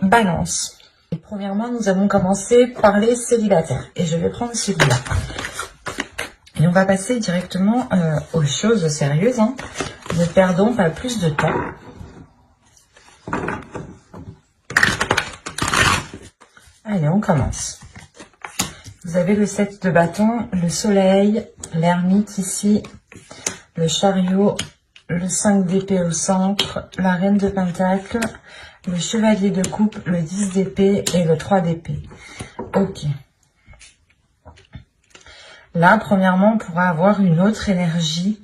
Balance. Et premièrement, nous allons commencer par les célibataires. Et je vais prendre celui-là. Et on va passer directement aux choses sérieuses. Ne perdons pas plus de temps. Allez, on commence. Vous avez le 7 de bâton, le soleil, l'ermite ici, le chariot, le 5 d'épée au centre, la reine de pentacle, le chevalier de coupe, le 10 d'épée et le 3 d'épée. Ok. Là, premièrement, on pourra avoir une autre énergie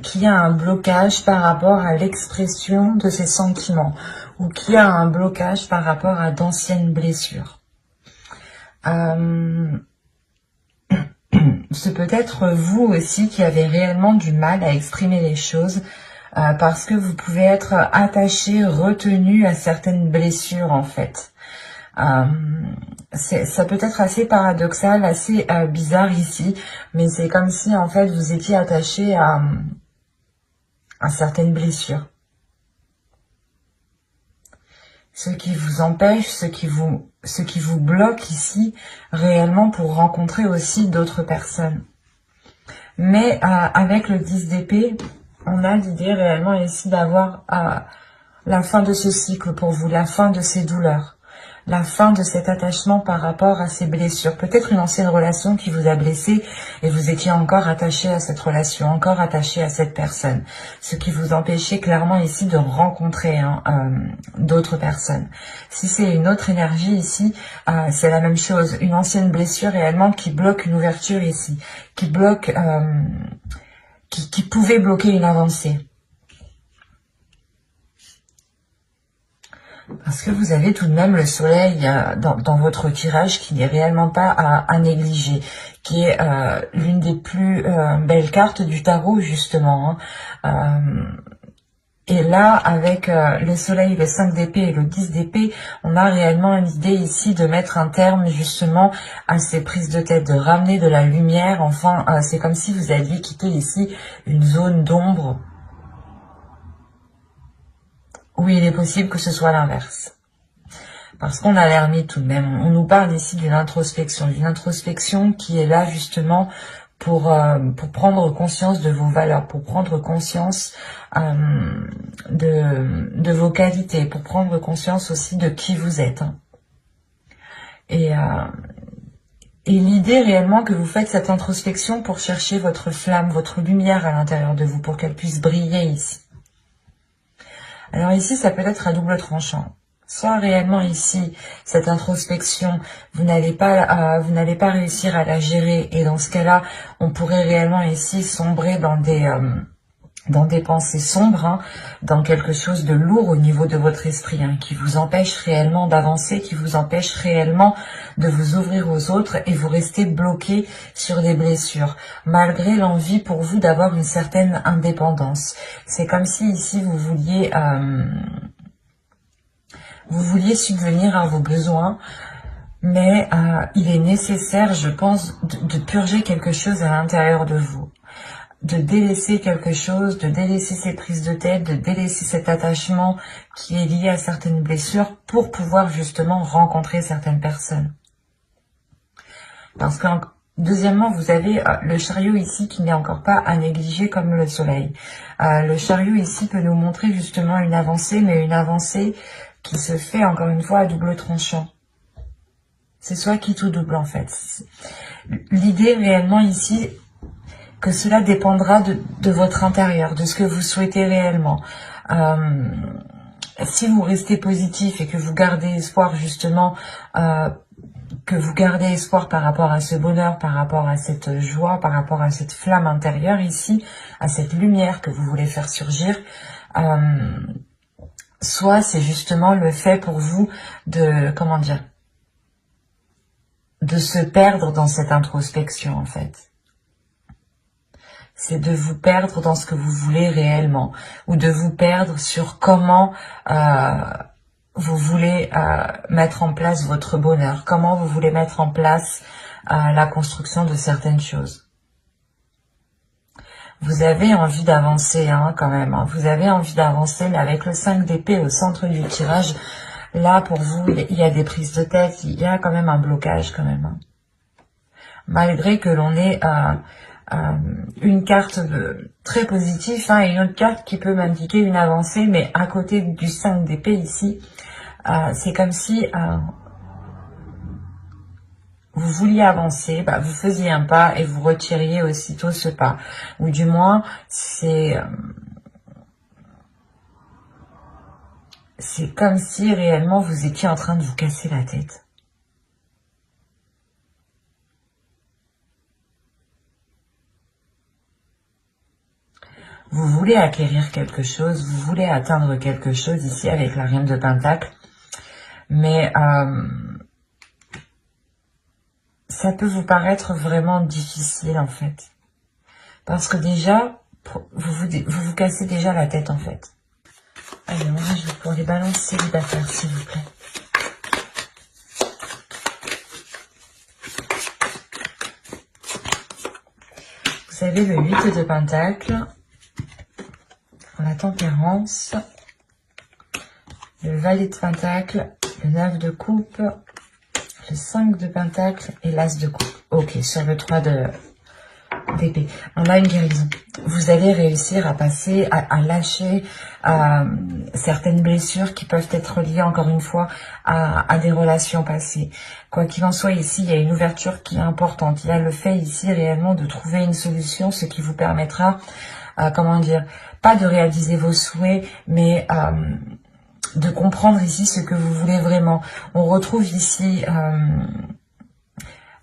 qui a un blocage par rapport à l'expression de ses sentiments ou qui a un blocage par rapport à d'anciennes blessures. C'est peut-être vous aussi qui avez réellement du mal à exprimer les choses parce que vous pouvez être attaché, retenu à certaines blessures en fait. Ça peut être assez paradoxal, assez bizarre ici, mais c'est comme si en fait vous étiez attaché à certaines blessures. Ce qui vous empêche, ce qui vous bloque ici réellement pour rencontrer aussi d'autres personnes. Mais avec le 10 d'épée, on a l'idée réellement ici d'avoir la fin de ce cycle pour vous, la fin de ces douleurs. La fin de cet attachement par rapport à ces blessures. Peut-être une ancienne relation qui vous a blessé et vous étiez encore attaché à cette relation, encore attaché à cette personne. Ce qui vous empêchait clairement ici de rencontrer d'autres personnes. Si c'est une autre énergie ici, c'est la même chose. Une ancienne blessure réellement qui bloque une ouverture ici, qui bloque, qui pouvait bloquer une avancée. Parce que vous avez tout de même le soleil dans votre tirage qui n'est réellement pas à négliger, qui est l'une des plus belles cartes du tarot justement. Et là, avec le soleil, le 5 d'épée et le 10 d'épée, on a réellement l'idée ici de mettre un terme justement à ces prises de tête, de ramener de la lumière. Enfin, c'est comme si vous aviez quitté ici une zone d'ombre. Oui, il est possible que ce soit l'inverse. Parce qu'on a l'ermite tout de même. On nous parle ici d'une introspection qui est là justement pour prendre conscience de vos valeurs, pour prendre conscience de vos qualités, pour prendre conscience aussi de qui vous êtes. Et l'idée réellement que vous faites cette introspection pour chercher votre flamme, votre lumière à l'intérieur de vous, pour qu'elle puisse briller ici. Alors ici, ça peut être à double tranchant. Soit réellement ici, cette introspection, vous n'allez pas réussir à la gérer. Et dans ce cas-là, on pourrait réellement ici sombrer dans des pensées sombres, dans quelque chose de lourd au niveau de votre esprit, qui vous empêche réellement d'avancer, qui vous empêche réellement de vous ouvrir aux autres et vous restez bloqué sur des blessures, malgré l'envie pour vous d'avoir une certaine indépendance. C'est comme si ici vous vouliez subvenir à vos besoins, mais il est nécessaire, je pense, de purger quelque chose à l'intérieur de vous. De délaisser quelque chose, de délaisser ces prises de tête, de délaisser cet attachement qui est lié à certaines blessures pour pouvoir justement rencontrer certaines personnes. Parce que, deuxièmement, vous avez le chariot ici qui n'est encore pas à négliger comme le soleil. Le chariot ici peut nous montrer justement une avancée, mais une avancée qui se fait encore une fois à double tranchant. C'est soit quitte ou double en fait. L'idée réellement ici, que cela dépendra de votre intérieur, de ce que vous souhaitez réellement. Si vous restez positif et que vous gardez espoir justement, que vous gardez espoir par rapport à ce bonheur, par rapport à cette joie, par rapport à cette flamme intérieure ici, à cette lumière que vous voulez faire surgir, soit c'est justement le fait pour vous de, comment dire, de se perdre dans cette introspection en fait. C'est de vous perdre dans ce que vous voulez réellement, ou de vous perdre sur comment vous voulez mettre en place votre bonheur, comment vous voulez mettre en place la construction de certaines choses. Vous avez envie d'avancer quand même, vous avez envie d'avancer, mais avec le 5 d'épée au centre du tirage, Là, pour vous, il y a des prises de tête, il y a quand même un blocage quand même, hein. Malgré que l'on ait une carte très positive, hein, et une autre carte qui peut m'indiquer une avancée, mais à côté du 5 d'épée ici, c'est comme si vous vouliez avancer, vous faisiez un pas et vous retiriez aussitôt ce pas. Ou du moins, c'est comme si réellement vous étiez en train de vous casser la tête. Vous voulez acquérir quelque chose, vous voulez atteindre quelque chose ici avec la reine de Pentacle, mais ça peut vous paraître vraiment difficile en fait. Parce que déjà, vous cassez déjà la tête en fait. Allez, moi je vais pour les balances célibataires s'il vous plaît. Vous avez le 8 de Pentacle, la tempérance, le valet de Pentacle, le 9 de coupe, le 5 de Pentacle et l'As de coupe. Ok, sur le 3 d'épée. On a une guérison. Vous allez réussir à passer, à lâcher certaines blessures qui peuvent être liées, encore une fois, à des relations passées. Quoi qu'il en soit, ici, il y a une ouverture qui est importante. Il y a le fait ici réellement de trouver une solution, ce qui vous permettra, comment dire, pas de réaliser vos souhaits, mais de comprendre ici ce que vous voulez vraiment. On retrouve ici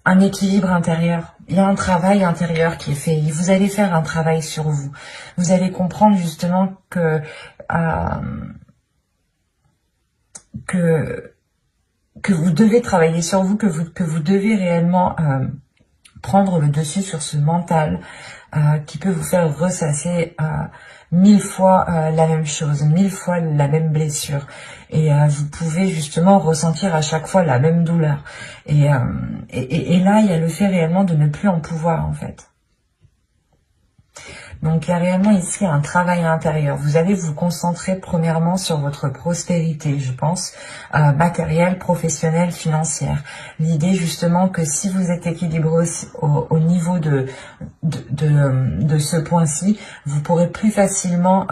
un équilibre intérieur. Il y a un travail intérieur qui est fait. Vous allez faire un travail sur vous. Vous allez comprendre justement que vous devez travailler sur vous, que vous devez réellement prendre le dessus sur ce mental qui peut vous faire ressasser 1000 fois la même chose, 1000 fois la même blessure. Et vous pouvez justement ressentir à chaque fois la même douleur. Et là, il y a le fait réellement de ne plus en pouvoir, en fait. Donc, il y a réellement ici un travail intérieur. Vous allez vous concentrer premièrement sur votre prospérité, je pense, matérielle, professionnelle, financière. L'idée justement que si vous êtes équilibré au niveau de ce point-ci, vous pourrez plus facilement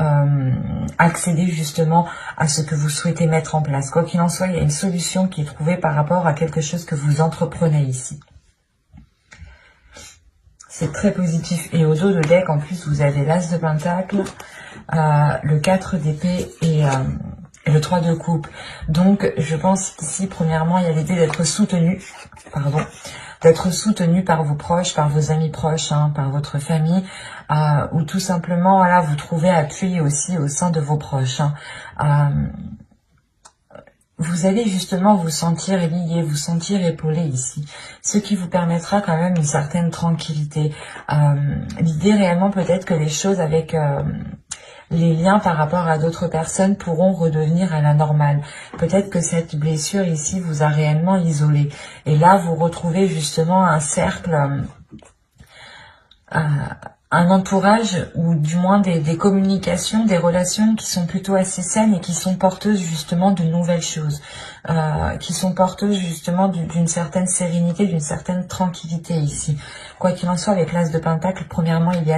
accéder justement à ce que vous souhaitez mettre en place. Quoi qu'il en soit, il y a une solution qui est trouvée par rapport à quelque chose que vous entreprenez ici. C'est très positif. Et au dos de deck, en plus, vous avez l'As de Pentacle, le 4 d'épée et le 3 de coupe. Donc, je pense qu'ici, premièrement, il y a l'idée d'être soutenu, d'être soutenu par vos proches, par vos amis proches, hein, par votre famille, ou tout simplement, voilà, vous trouvez appui aussi au sein de vos proches. Hein. Vous allez justement vous sentir lié, vous sentir épaulé ici, ce qui vous permettra quand même une certaine tranquillité. L'idée réellement peut-être que les choses avec les liens par rapport à d'autres personnes pourront redevenir à la normale. Peut-être que cette blessure ici vous a réellement isolé. Et là, vous retrouvez justement un cercle, un entourage ou du moins des communications, des relations qui sont plutôt assez saines et qui sont porteuses justement de nouvelles choses, qui sont porteuses justement d'une certaine sérénité, d'une certaine tranquillité ici. Quoi qu'il en soit, avec l'As de Pentacle, premièrement, il y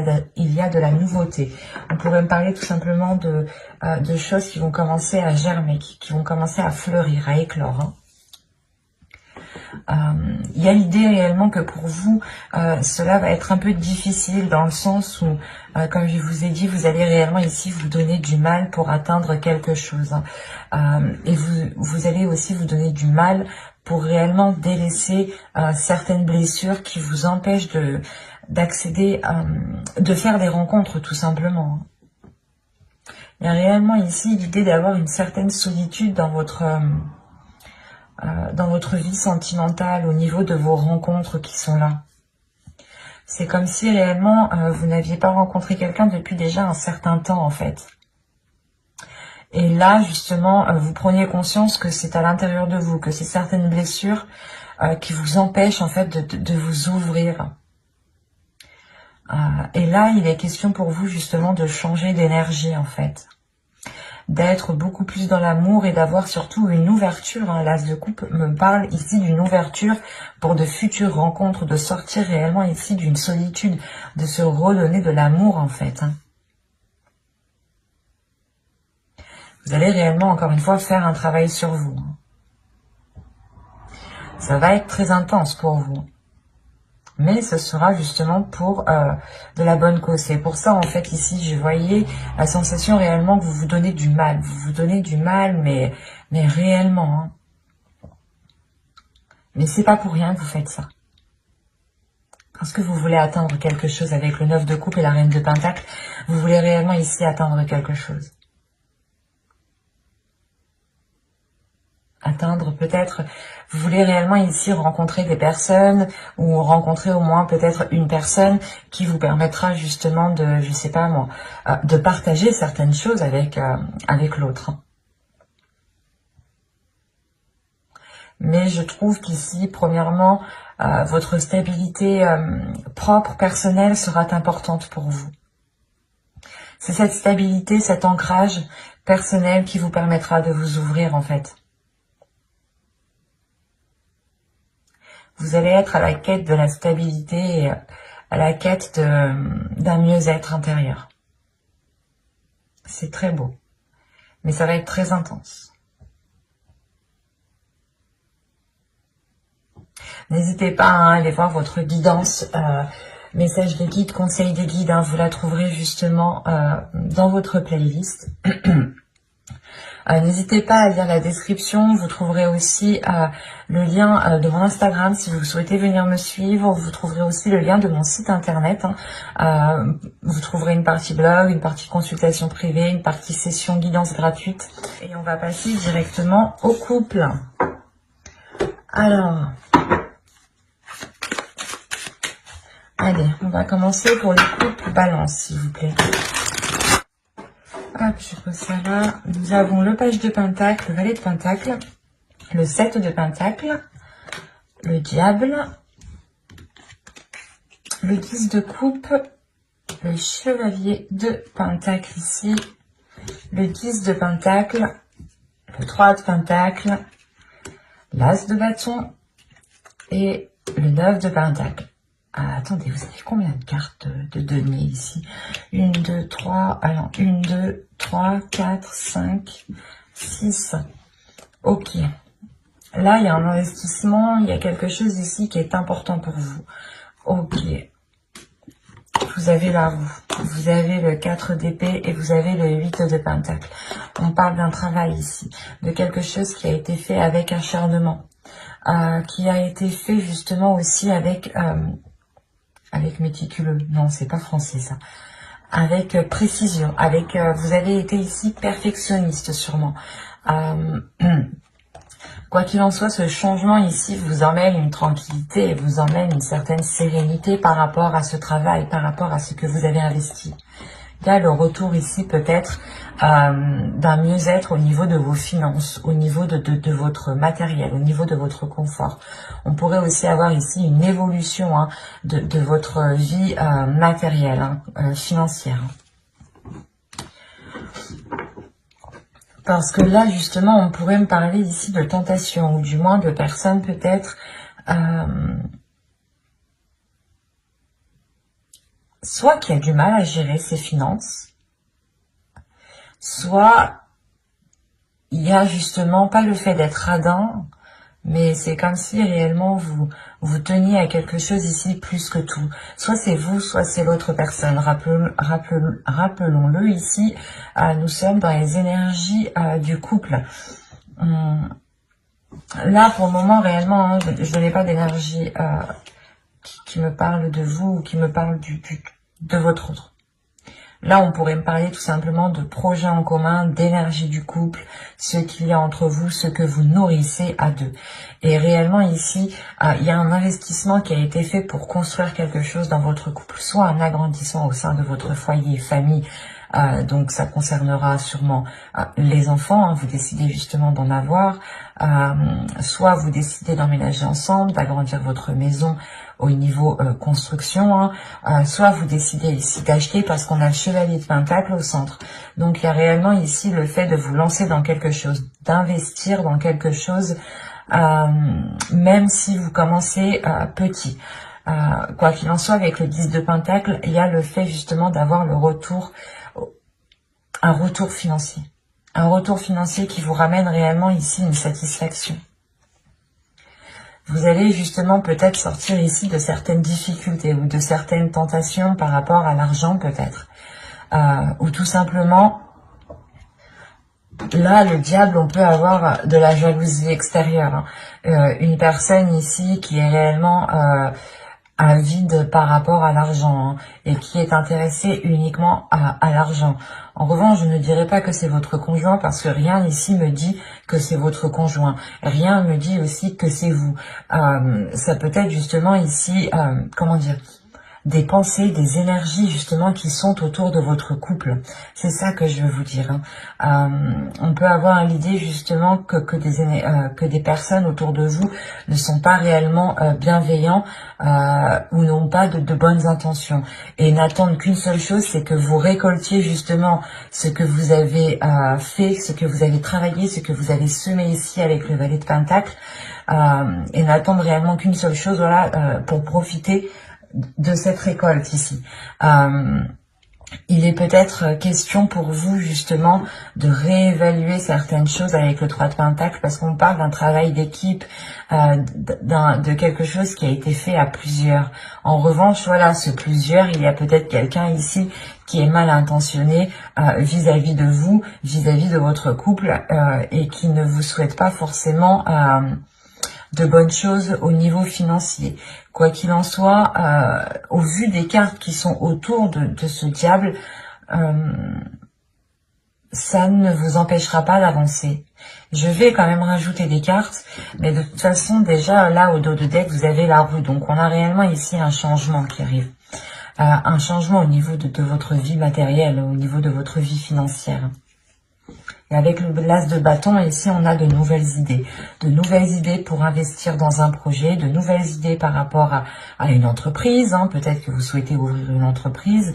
a de la nouveauté. On pourrait me parler tout simplement de choses qui vont commencer à germer, qui vont commencer à fleurir, à éclore, hein. Il y a l'idée réellement que pour vous, cela va être un peu difficile dans le sens où, comme je vous ai dit, vous allez réellement ici vous donner du mal pour atteindre quelque chose. Hein. Et vous allez aussi vous donner du mal pour réellement délaisser certaines blessures qui vous empêchent d'accéder, de faire des rencontres tout simplement. Il y a réellement ici l'idée d'avoir une certaine solitude dans votre vie sentimentale, au niveau de vos rencontres qui sont là. C'est comme si réellement vous n'aviez pas rencontré quelqu'un depuis déjà un certain temps en fait. Et là justement vous preniez conscience que c'est à l'intérieur de vous, que c'est certaines blessures qui vous empêchent en fait de vous ouvrir. Et là il est question pour vous justement de changer d'énergie en fait. d'être beaucoup plus dans l'amour et d'avoir surtout une ouverture. Hein. L'As de coupe me parle ici d'une ouverture pour de futures rencontres, de sortir réellement ici d'une solitude, de se redonner de l'amour en fait. Hein. Vous allez réellement, encore une fois, faire un travail sur vous. Hein. Ça va être très intense pour vous. Mais ce sera justement pour de la bonne cause. C'est pour ça, en fait, ici, je voyais la sensation réellement que vous vous donnez du mal. Vous vous donnez du mal, mais réellement. Hein. Mais c'est pas pour rien que vous faites ça. Parce que vous voulez atteindre quelque chose avec le 9 de coupe et la reine de pentacle. Vous voulez réellement ici atteindre quelque chose. Atteindre peut-être, vous voulez réellement ici rencontrer des personnes ou rencontrer au moins peut-être une personne qui vous permettra justement de, je sais pas moi, de partager certaines choses avec l'autre. Mais je trouve qu'ici, premièrement, votre stabilité propre, personnelle sera importante pour vous. C'est cette stabilité, cet ancrage personnel qui vous permettra de vous ouvrir en fait. Vous allez être à la quête de la stabilité et à la quête d'un mieux-être intérieur. C'est très beau, mais ça va être très intense. N'hésitez pas à aller voir votre guidance, message des guides, conseil des guides, hein, vous la trouverez justement dans votre playlist. N'hésitez pas à lire la description, vous trouverez aussi le lien de mon Instagram si vous souhaitez venir me suivre, vous trouverez aussi le lien de mon site internet, hein. Vous trouverez une partie blog, une partie consultation privée, une partie session guidance gratuite et on va passer directement au couple. Alors, allez, on va commencer pour le couple balance s'il vous plaît. Hop, je pose ça là. Nous avons le page de pentacle, le valet de pentacle, le 7 de pentacle, le diable, le 10 de coupe, le chevalier de pentacle ici, le 10 de pentacle, le 3 de pentacle, l'as de bâton et le 9 de pentacle. Ah, attendez, vous avez combien de cartes de denier ici? 1, 2, 3, alors 1, 2, 3, 4, 5, 6. Ok. Là, il y a un investissement, il y a quelque chose ici qui est important pour vous. Ok. Vous avez la roue, vous avez le 4 d'épée et vous avez le 8 de pentacle. On parle d'un travail ici, de quelque chose qui a été fait avec acharnement, qui a été fait justement aussi avec méticuleux, non c'est pas français ça, avec précision, avec vous avez été ici perfectionniste sûrement. Quoi qu'il en soit, ce changement ici vous emmène une tranquillité et vous emmène une certaine sérénité par rapport à ce travail, par rapport à ce que vous avez investi. Il y a le retour ici peut-être d'un mieux-être au niveau de vos finances, au niveau de votre matériel, au niveau de votre confort. On pourrait aussi avoir ici une évolution hein, de votre vie matérielle, hein, financière. Parce que là, justement, on pourrait me parler ici de tentation, ou du moins de personnes peut-être soit qui a du mal à gérer ses finances, soit il y a justement pas le fait d'être radin, mais c'est comme si réellement vous teniez à quelque chose ici plus que tout. Soit c'est vous, soit c'est l'autre personne. Rappelons-le ici, nous sommes dans les énergies du couple. Là, pour le moment, réellement, hein, je n'ai pas d'énergie qui me parle de vous ou qui me parle de votre autre. Là, on pourrait me parler tout simplement de projets en commun, d'énergie du couple, ce qu'il y a entre vous, ce que vous nourrissez à deux. Et réellement ici, il y a un investissement qui a été fait pour construire quelque chose dans votre couple, soit un agrandissement au sein de votre foyer, famille. Donc ça concernera sûrement les enfants, hein, vous décidez justement d'en avoir, Soit vous décidez d'emménager ensemble, d'agrandir votre maison au niveau construction, hein. Soit vous décidez ici d'acheter parce qu'on a le chevalier de Pentacle au centre. Donc il y a réellement ici le fait de vous lancer dans quelque chose, d'investir dans quelque chose, même si vous commencez petit. Quoi qu'il en soit, avec le 10 de Pentacle, il y a le fait justement d'avoir le retour, un retour financier. Un retour financier qui vous ramène réellement ici une satisfaction. Vous allez justement peut-être sortir ici de certaines difficultés ou de certaines tentations par rapport à l'argent peut-être. Ou tout simplement, là le diable, on peut avoir de la jalousie extérieure. Hein. Une personne ici qui est réellement avide par rapport à l'argent, hein, et qui est intéressée uniquement à l'argent. En revanche, je ne dirais pas que c'est votre conjoint parce que rien ici me dit que c'est votre conjoint. Rien me dit aussi que c'est vous. Ça peut être justement ici, comment dire, des pensées, des énergies justement qui sont autour de votre couple. C'est ça que je veux vous dire. Hein. On peut avoir l'idée justement que des personnes autour de vous ne sont pas réellement bienveillants ou n'ont pas de bonnes intentions et n'attendent qu'une seule chose, c'est que vous récoltiez justement ce que vous avez fait, ce que vous avez travaillé, ce que vous avez semé ici avec le valet de Pentacle, et n'attendent réellement qu'une seule chose, voilà, pour profiter de cette récolte ici. Il est peut-être question pour vous justement de réévaluer certaines choses avec le 3 de Pentacle parce qu'on parle d'un travail d'équipe, de quelque chose qui a été fait à plusieurs. En revanche, voilà, ce plusieurs, il y a peut-être quelqu'un ici qui est mal intentionné vis-à-vis de vous, vis-à-vis de votre couple et qui ne vous souhaite pas forcément de bonnes choses au niveau financier. Quoi qu'il en soit, au vu des cartes qui sont autour de ce diable, ça ne vous empêchera pas d'avancer. Je vais quand même rajouter des cartes, mais de toute façon, déjà, là, au dos de deck, vous avez la roue. Donc, on a réellement ici un changement qui arrive. Un changement au niveau de votre vie matérielle, au niveau de votre vie financière. Et avec l'as de bâton, ici, on a de nouvelles idées. De nouvelles idées pour investir dans un projet, de nouvelles idées par rapport à une entreprise. Hein. Peut-être que vous souhaitez ouvrir une entreprise.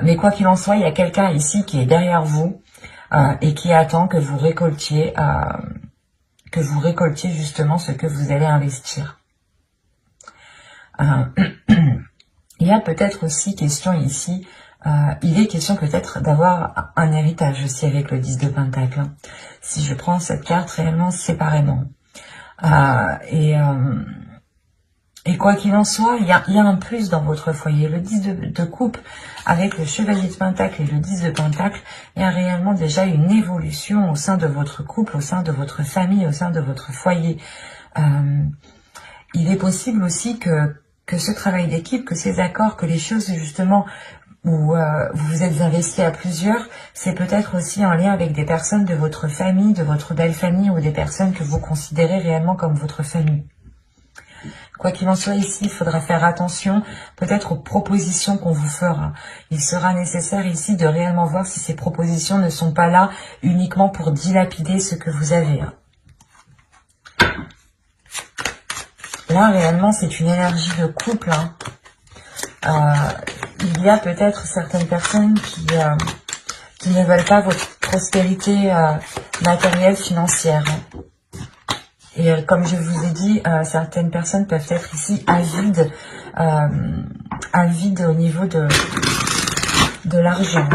Mais quoi qu'il en soit, il y a quelqu'un ici qui est derrière vous et qui attend que vous récoltiez justement ce que vous allez investir. Il y a peut-être aussi question ici... il est question peut-être d'avoir un héritage aussi avec le 10 de Pentacle. Hein. Si je prends cette carte réellement séparément. Et quoi qu'il en soit, il y a un plus dans votre foyer. Le 10 de coupe avec le chevalier de Pentacle et le 10 de Pentacle, il y a réellement déjà une évolution au sein de votre couple, au sein de votre famille, au sein de votre foyer. Il est possible aussi que ce travail d'équipe, que ces accords, que les choses justement... où vous vous êtes investi à plusieurs, c'est peut-être aussi en lien avec des personnes de votre famille, de votre belle famille, ou des personnes que vous considérez réellement comme votre famille. Quoi qu'il en soit ici, il faudra faire attention peut-être aux propositions qu'on vous fera. Il sera nécessaire ici de réellement voir si ces propositions ne sont pas là uniquement pour dilapider ce que vous avez. Là, réellement, c'est une énergie de couple, hein. Il y a peut-être certaines personnes qui ne veulent pas votre prospérité matérielle, financière. Et comme je vous ai dit, certaines personnes peuvent être ici avides au niveau de l'argent.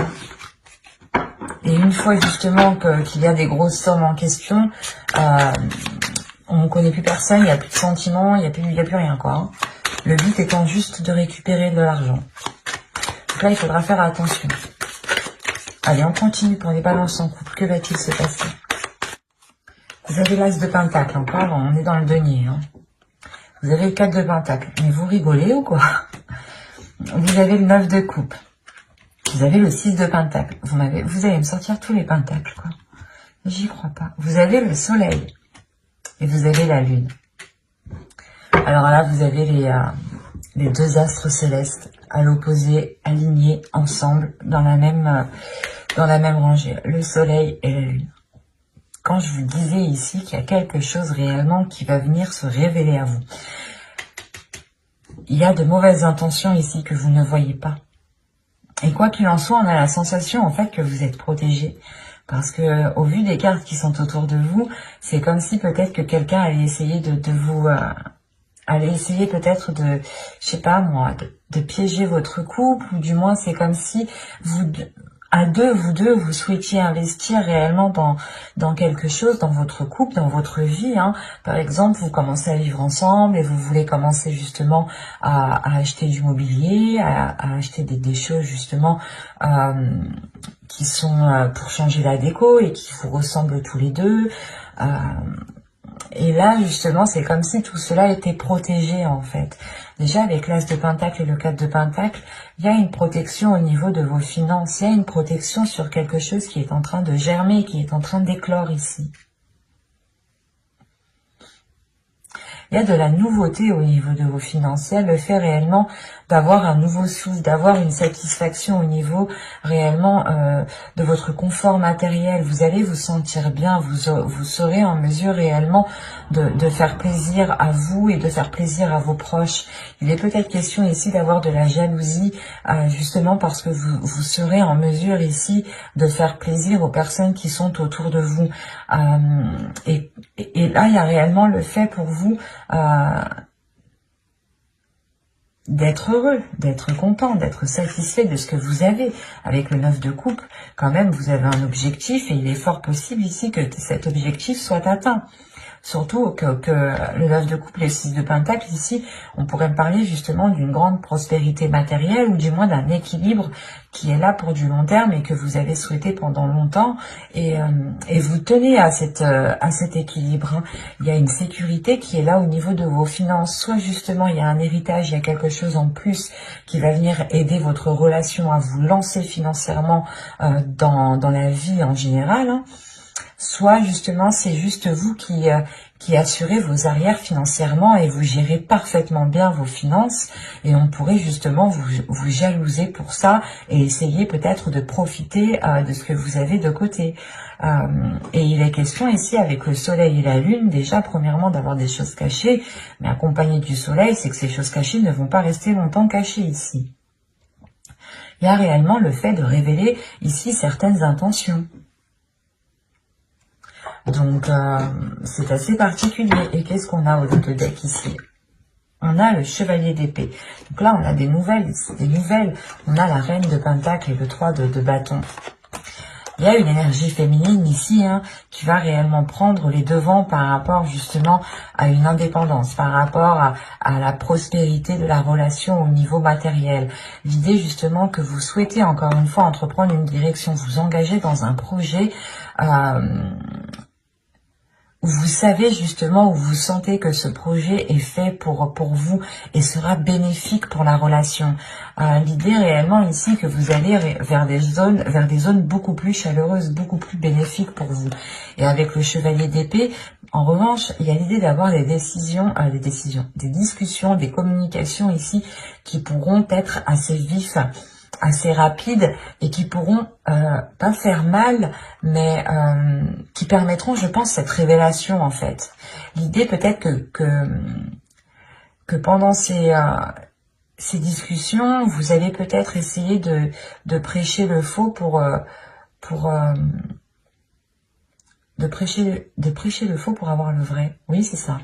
Et une fois justement qu'il y a des grosses sommes en question, on ne connaît plus personne, il n'y a plus de sentiments, il n'y a plus rien, quoi. Hein. Le but étant juste de récupérer de l'argent. Donc là, il faudra faire attention. Allez, on continue pour les balances en couple. Que va-t-il se passer? Vous avez l'as de Pentacle, on est dans le denier. Hein. Vous avez le 4 de Pentacle. Mais vous rigolez ou quoi? Vous avez le 9 de coupe. Vous avez le 6 de Pentacle. Vous allez me sortir tous les pentacles, quoi. J'y crois pas. Vous avez le soleil. Et vous avez la lune. Alors là, vous avez les deux astres célestes à l'opposé, alignés ensemble dans la même rangée. Le soleil et la lune. quand je vous disais ici qu'il y a quelque chose réellement qui va venir se révéler à vous. Il y a de mauvaises intentions ici que vous ne voyez pas. Et quoi qu'il en soit, on a la sensation en fait que vous êtes protégé. Parce que au vu des cartes qui sont autour de vous, c'est comme si peut-être que quelqu'un allait essayer de vous... allait essayer peut-être de, je sais pas moi, de piéger votre couple. Ou du moins, c'est comme si vous... vous deux, vous souhaitiez investir réellement dans quelque chose, dans votre couple, dans votre vie. Hein. Par exemple, vous commencez à vivre ensemble et vous voulez commencer justement à acheter du mobilier, à acheter des choses justement qui sont pour changer la déco et qui vous ressemblent tous les deux. Et là, justement, c'est comme si tout cela était protégé, en fait. Déjà, avec l'As de Pentacle et le 4 de Pentacle, il y a une protection au niveau de vos finances. Il y a une protection sur quelque chose qui est en train de germer, qui est en train d'éclore ici. Il y a de la nouveauté au niveau de vos finances. Il y a le fait réellement d'avoir un nouveau souffle, d'avoir une satisfaction au niveau réellement de votre confort matériel. Vous allez vous sentir bien, vous serez en mesure réellement de faire plaisir à vous et de faire plaisir à vos proches. Il est peut-être question ici d'avoir de la jalousie, justement parce que vous serez en mesure ici de faire plaisir aux personnes qui sont autour de vous. Et là, il y a réellement le fait pour vous d'être heureux, d'être content, d'être satisfait de ce que vous avez. Avec le 9 de coupe, quand même, vous avez un objectif et il est fort possible ici que cet objectif soit atteint. Surtout que le 9 de coupe et le 6 de pentacle, ici, on pourrait parler justement d'une grande prospérité matérielle ou du moins d'un équilibre qui est là pour du long terme et que vous avez souhaité pendant longtemps et vous tenez à cet équilibre. Hein. Il y a une sécurité qui est là au niveau de vos finances. Soit justement il y a un héritage, il y a quelque chose en plus qui va venir aider votre relation à vous lancer financièrement dans la vie en général. Hein. Soit justement c'est juste vous qui assurez vos arrières financièrement et vous gérez parfaitement bien vos finances et on pourrait justement vous jalouser pour ça et essayer peut-être de profiter de ce que vous avez de côté. Et il est question ici avec le soleil et la lune déjà premièrement d'avoir des choses cachées, mais accompagné du soleil c'est que ces choses cachées ne vont pas rester longtemps cachées ici. Il y a réellement le fait de révéler ici certaines intentions. Donc, c'est assez particulier. Et qu'est-ce qu'on a au dos deck ici? On a le chevalier d'épée. Donc là, on a des nouvelles. On a la reine de pentacle et le 3 de bâton. Il y a une énergie féminine ici qui va réellement prendre les devants par rapport justement à une indépendance, par rapport à la prospérité de la relation au niveau matériel. L'idée justement que vous souhaitez encore une fois entreprendre une direction, vous engager dans un projet où vous savez justement, où vous sentez que ce projet est fait pour vous et sera bénéfique pour la relation. L'idée réellement ici que vous allez vers des zones beaucoup plus chaleureuses, beaucoup plus bénéfiques pour vous. Et avec le chevalier d'épée, en revanche, il y a l'idée d'avoir des discussions, des communications ici qui pourront être assez vifs, assez rapides et qui pourront pas faire mal, mais qui permettront, je pense, cette révélation en fait. L'idée peut-être que pendant ces discussions, vous allez peut-être essayer de prêcher le faux de prêcher le faux pour avoir le vrai. Oui, c'est ça.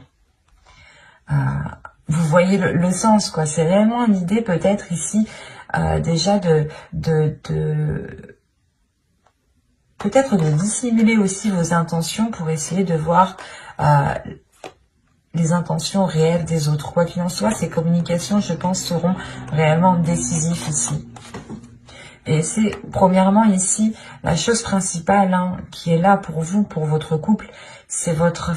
Vous voyez le sens, quoi. C'est réellement l'idée peut-être ici déjà peut-être de dissimuler aussi vos intentions pour essayer de voir les intentions réelles des autres. Quoi qu'il en soit, ces communications, je pense, seront réellement décisives ici. Et c'est premièrement ici, la chose principale qui est là pour vous, pour votre couple, c'est votre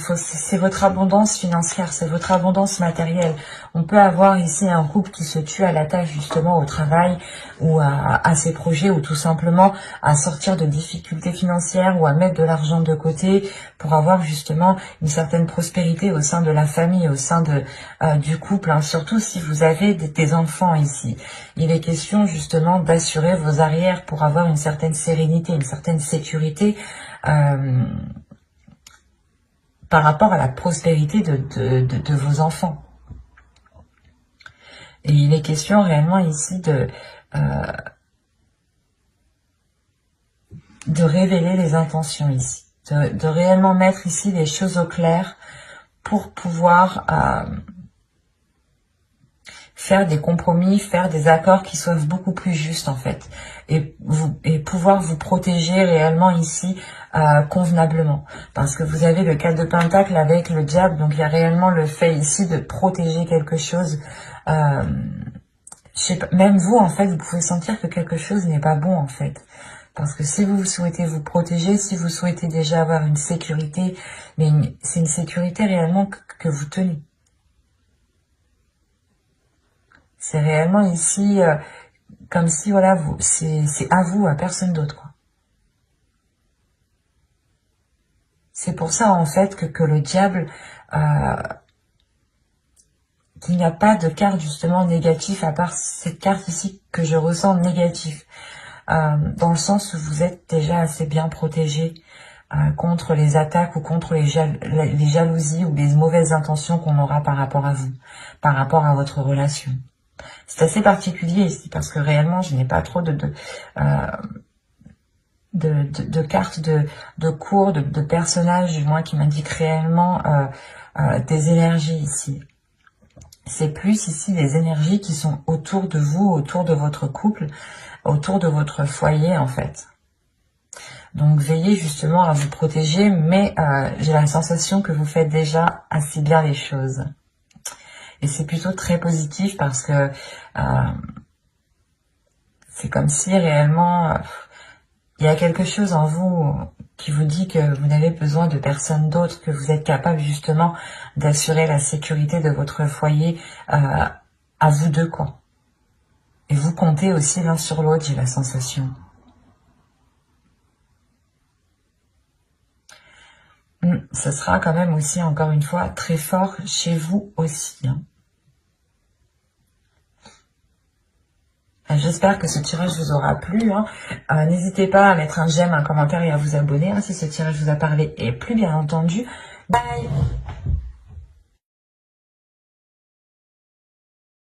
abondance financière, c'est votre abondance matérielle. On peut avoir ici un couple qui se tue à la tâche justement au travail ou à ses projets ou tout simplement à sortir de difficultés financières ou à mettre de l'argent de côté pour avoir justement une certaine prospérité au sein de la famille, au sein du couple, surtout si vous avez des enfants ici. Il est question justement d'assurer vos arrières pour avoir une certaine sérénité, une certaine sécurité par rapport à la prospérité de vos enfants. Et il est question réellement ici de révéler les intentions ici, de réellement mettre ici les choses au clair pour pouvoir faire des compromis, faire des accords qui soient beaucoup plus justes en fait, et pouvoir vous protéger réellement ici convenablement, parce que vous avez le 4 de Pentacle avec le diable, donc il y a réellement le fait ici de protéger quelque chose. Je sais pas, même vous en fait, vous pouvez sentir que quelque chose n'est pas bon en fait. Parce que si vous souhaitez vous protéger, si vous souhaitez déjà avoir une sécurité, mais c'est une sécurité réellement que vous tenez. C'est réellement ici, comme si, voilà, c'est à vous, à personne d'autre, quoi. C'est pour ça, en fait, que le diable, qu'il n'y a pas de carte, justement, négative, à part cette carte ici que je ressens négative. Dans le sens où vous êtes déjà assez bien protégé contre les attaques ou contre les jalousies ou les mauvaises intentions qu'on aura par rapport à vous, par rapport à votre relation. C'est assez particulier ici parce que réellement je n'ai pas trop de cartes de cours, de personnages du moins qui m'indiquent réellement des énergies ici. C'est plus ici des énergies qui sont autour de vous, autour de votre couple, autour de votre foyer en fait. Donc veillez justement à vous protéger, mais j'ai la sensation que vous faites déjà assez bien les choses. Et c'est plutôt très positif parce que c'est comme si réellement il y a quelque chose en vous qui vous dit que vous n'avez besoin de personne d'autre, que vous êtes capable justement d'assurer la sécurité de votre foyer à vous deux, quoi. Et vous comptez aussi l'un sur l'autre, j'ai la sensation. Ce sera quand même aussi, encore une fois, très fort chez vous aussi, hein. J'espère que ce tirage vous aura plu, hein. N'hésitez pas à mettre un j'aime, un commentaire et à vous abonner, hein, si ce tirage vous a parlé. Et plus bien entendu, bye!